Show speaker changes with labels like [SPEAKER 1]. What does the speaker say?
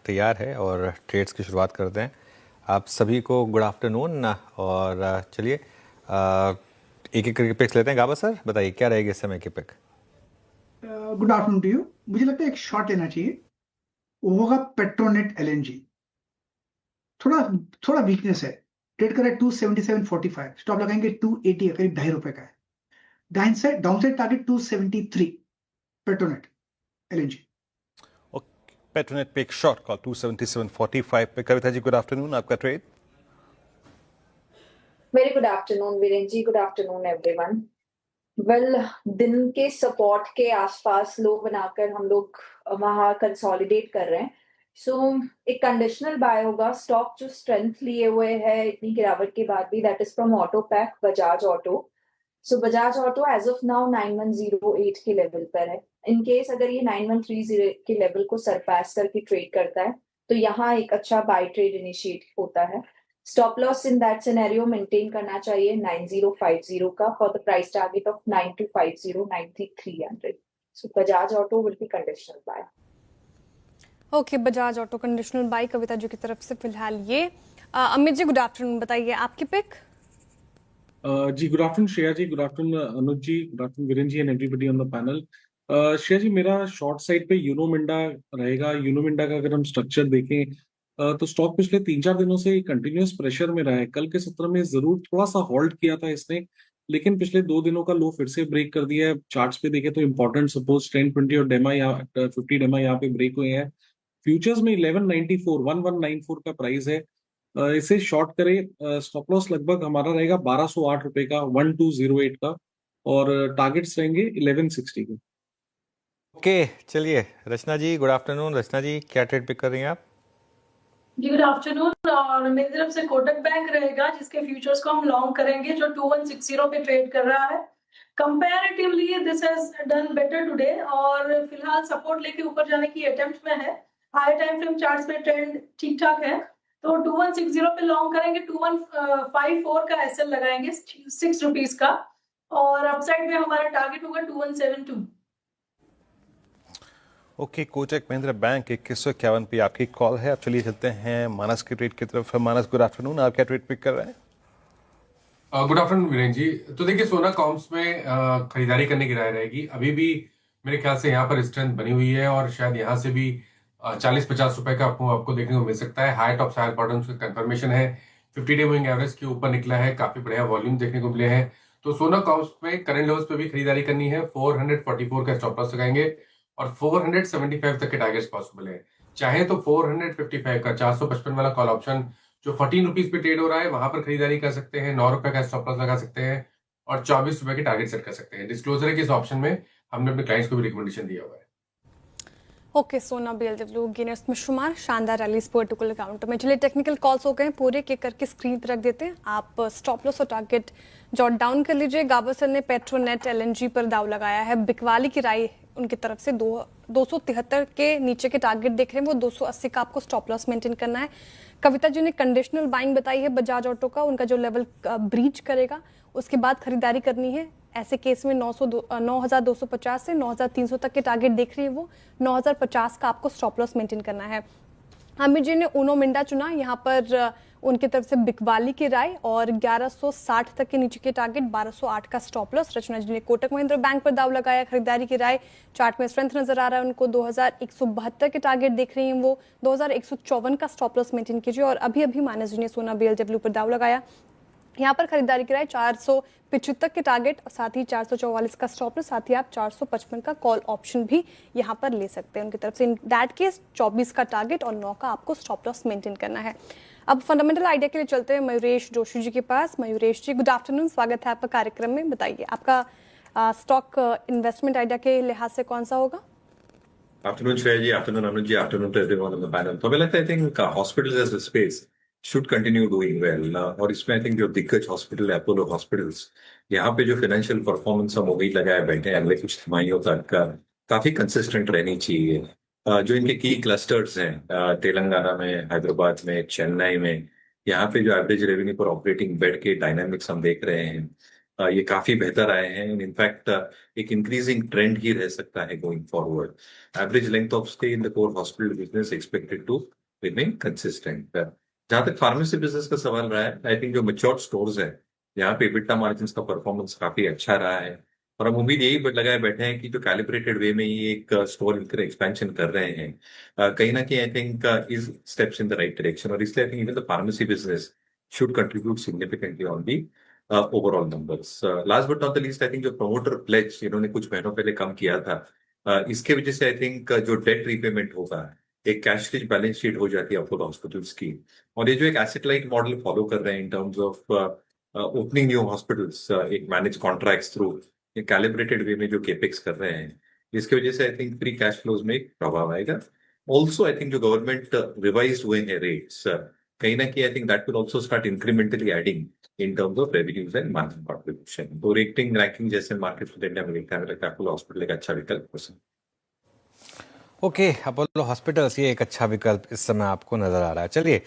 [SPEAKER 1] तैयार है और ट्रेड्स की शुरुआत करते हैं। आप सभी को गुड आफ्टरनून। और चलिए एक एक करके पिक्स लेते हैं। गाबा सर बताइए क्या रहेगी इस समय की pick.
[SPEAKER 2] Good afternoon to you. मुझे लगता है एक शॉट लेना चाहिए, वो होगा पेट्रोनेट एलएनजी। थोड़ा थोड़ा वीकनेस है, ट्रेड कर रहा है 277.45, स्टॉप लगाएंगे 280 करीब ₹2.5 का है। Downside target 273 Petronet LNG.
[SPEAKER 1] Petronet पे एक शॉर्ट कॉल 277.45 पे। कविता जी गुड आफ्टरनून, आपका trade.
[SPEAKER 3] Very good afternoon Viren ji, good afternoon everyone. Well, दिन के सपोर्ट के आसपास लो बनाकर हम लोग वहां कंसोलिडेट कर रहे हैं। एक कंडीशनल बाय होगा। स्टॉक जो स्ट्रेंथ लिए हुए है इतनी गिरावट के बाद भी, that is from auto pack Bajaj Auto. Bajaj Auto as of now 9108 के लेवल पर है। इन केस अगर ये 9130 के लेवल को सरपास करके ट्रेड करता है तो यहाँ एक अच्छा बाय ट्रेड इनिशिएट होता है। Stop loss in that scenario maintain करना चाहिए 9050 का for the price target of 9250 9300। Bajaj Auto will be conditional buy.
[SPEAKER 4] Okay, Bajaj Auto conditional buy Kavita ji की तरफ से फिलहाल ये। अमित जी गुड आफ्टरनून, बताइए आपकी पिक।
[SPEAKER 5] जी good afternoon Shreya ji, good afternoon Anuj ji, good afternoon Viren ji and everybody on the panel. Shreya ji, मेरा शॉर्ट साइड पे यूनो मिंडा रहेगा। यूनो मिंडा का अगर हम स्ट्रक्चर देखें तो स्टॉक पिछले 3-4 दिनों से कंटिन्यूअस प्रेशर में रहा है। कल के सत्र में जरूर थोड़ा सा होल्ड किया था इसने, लेकिन पिछले 2 दिनों का लो फिर से ब्रेक कर दिया है। चार्ट्स पे देखें तो इंपॉर्टेंट सपोज 10-20 और डेमा या 50 डेमा यहाँ पे ब्रेक हुए हैं। फ्यूचर्स में 1194 का प्राइस है। इसे शॉर्ट करें, स्टॉप लॉस लगभग हमारा रहेगा ₹1208 का, 1208 का, और टारगेट्स रहेंगे 1160 के।
[SPEAKER 1] ओके चलिए रचना जी गुड आफ्टरनून। रचना जी क्या ट्रेड पिक कर रही हैं आप?
[SPEAKER 6] जी गुड आफ्टरनून। और मेरी तरफ से कोटक बैंक रहेगा जिसके फ्यूचर्स को हम लॉन्ग करेंगे, जो 2160 पे ट्रेड कर रहा है। Comparatively this has done better today और फिलहाल सपोर्ट लेके ऊपर जाने की अटेम्प्ट में है। हाई टाइम फ्रेम चार्ट्स पे ट्रेंड ठीक ठाक है, तो 2160 पे लॉन्ग करेंगे। 2154 का एसएल लगाएंगे ₹6 का, और अपसाइड में हमारा टारगेट होगा 2172।
[SPEAKER 1] ओके कोटक महिंद्रा बैंक 2151 पे आपकी कॉल है। अब चलिए चलते हैं मानस के ट्रेड की तरफ। मानस गुड आफ्टरनून, आप क्या ट्रेड पिक कर रहे हैं?
[SPEAKER 7] गुड आफ्टरनून वीरेन जी। तो देखिए सोना कॉम्स में खरीदारी करने की राय रहेगी। अभी भी मेरे ख्याल से यहाँ पर स्ट्रेंथ बनी हुई है और शायद यहाँ से भी 40-50 रुपए का आपको देखने को मिल सकता है। हाई टॉप हाई बॉटम्स का कंफर्मेशन है। 50 डे मूविंग एवरेज के ऊपर निकला है, काफी बढ़िया वॉल्यूम देखने को मिले हैं। तो सोना कॉम्स में करंट लेवल्स पे भी खरीदारी करनी है। 444 का स्टॉप लॉस लगाएंगे और 475 तक के टारगेट्स पॉसिबल है। चाहे तो 455 का 455 वाला कॉल ऑप्शन जो 14 रुपीज पे ट्रेड हो रहा है वहां पर खरीदारी कर सकते हैं। 9 रुपए का स्टॉप लॉस लगा सकते हैं और 24 रुपए के टारगेट सेट कर सकते हैं। डिस्क्लोजर है कि इस ऑप्शन में हमने अपने क्लाइंट्स को भी रिकमेंडेशन दिया हुआ है।
[SPEAKER 4] ओके, सोना बीएलडब्ल्यू गेनर्स में शुमार, शानदार रैली इस पर्टिकुलर अकाउंट में। चलिए टेक्निकल कॉल्स हो गए पूरे, के करके स्क्रीन पर रख देते हैं। आप स्टॉप लॉस और टारगेट जॉट डाउन कर लीजिए। गाबर सर ने पेट्रोनेट एलएनजी पर दाव लगाया है। बिकवाली की राय उनकी तरफ से 273 के नीचे के टारगेट देख रहे हैं, वो 280 का आपको स्टॉप लॉस मेंटेन करना है। कविता जी ने कंडीशनल बाइंग बताई है बजाज ऑटो का, उनका जो लेवल ब्रीच करेगा उसके बाद खरीदारी करनी है। ऐसे केस में 9,250 से 9,300 तक के टारगेट देख रही है वो। 9,050 का आपको स्टॉप लॉस मेंटेन करना है। आमिर जी ने ऊनो मिंडा चुना, यहाँ पर उनकी तरफ से बिकवाली की राय और 1160 तक के नीचे के टारगेट, 1208 का स्टॉप लॉस। रचना जी ने कोटक महिंद्रा बैंक पर दाव लगाया, खरीदारी की राय। चार्ट में स्ट्रेंथ नजर आ रहा है उनको। 2172 के टारगेट देख रही हैं वो। 2154 का स्टॉप लॉस मेंटेन कीजिए। और अभी मानस जी ने सोना बीएलडब्ल्यू पर दाव लगाया, यहाँ पर खरीदारी की राय 475 के टारगेट, साथ ही 444 का स्टॉप लॉस, साथ ही आप 455 का कॉल ऑप्शन भी यहाँ पर ले सकते हैं उनकी तरफ से। इन दैट केस 24 का टारगेट और 9 का आपको स्टॉप लॉस मेंटेन करना है। अब फंडामेंटल आइडिया के लिए चलते हैं मयूरेश जोशी जी के पास। मयूरेश जी गुड आफ्टरनून, स्वागत है आपका कार्यक्रम में। बताइए आपका स्टॉक इन्वेस्टमेंट आइडिया के लिहाज से कौन सा होगा?
[SPEAKER 8] Afternoon Shreya ji, afternoon Anuj ji, afternoon to everyone on the panel. तो मुझे लगता है I think hospitals as a space should continue doing well. और इसमें आई थिंक जो दिग्गज हॉस्पिटल है अपोलो हॉस्पिटल्स, यहाँ पे जो फाइनेंशियल परफॉर्मेंस हम वही लगाए बैठे हैं अगले कुछ तिमाहियों तक काफी कंसिस्टेंट रहनी चाहिए। जो इनके की क्लस्टर्स हैं तेलंगाना में, हैदराबाद में, चेन्नई में, यहाँ पे जो एवरेज रेवेन्यू पर ऑपरेटिंग बेड के डायनामिक्स हम देख रहे हैं, ये काफी बेहतर आए हैं। इनफैक्ट एक इंक्रीजिंग ट्रेंड ही रह सकता है going forward. Average length of stay in the core hospital business expected to remain consistent. जहां तक फार्मेसी बिजनेस का सवाल रहा है, आई थिंक जो मैच्योर्ड स्टोर्स है यहाँ पे EBITDA मार्जिन का परफॉर्मेंस काफी अच्छा रहा है, और हम उम्मीद यही लगाए बैठे हैं कि जो कैलिब्रेटेड वे में ये एक स्टोर एक्सपेंशन कर रहे हैं, कहीं ना कहीं I think is steps in the right direction, और इसलिए I think even the pharmacy business should contribute significantly on the overall numbers. Last but not the least, I think जो प्रमोटर प्लेज इन्होंने कुछ महीनों पहले कम किया था, इसके वजह से आई थिंक जो डेट रीपेमेंट होगा, एक कैश रिच बैलेंस शीट हो जाती है अपोलो हॉस्पिटल्स की। और ये जो एक एसेट लाइट मॉडल फॉलो कर रहे हैं in terms of opening new hospitals, एक मैनेज कॉन्ट्रैक्ट्स थ्रू एक कैलिब्रेटेड वे में जो केपेक्स कर रहे हैं, इसकी वजह से I think free cash flows में एक प्रभाव आएगा। ऑल्सो आई थिंक जो गवर्नमेंट रिवाइज हुए हैं रेट्स, कहीं ना कहीं I think that will also start incrementally adding in terms of revenues and margin contribution. तो रेटिंग रैंकिंग जैसे मार्केट में इंडिया में देखा है, अपोलो हॉस्पिटल एक अच्छा विकल्प हो सकता है।
[SPEAKER 1] ओके, अपोलो हॉस्पिटल्स ये एक अच्छा विकल्प इस समय आपको नजर आ रहा है। चलिए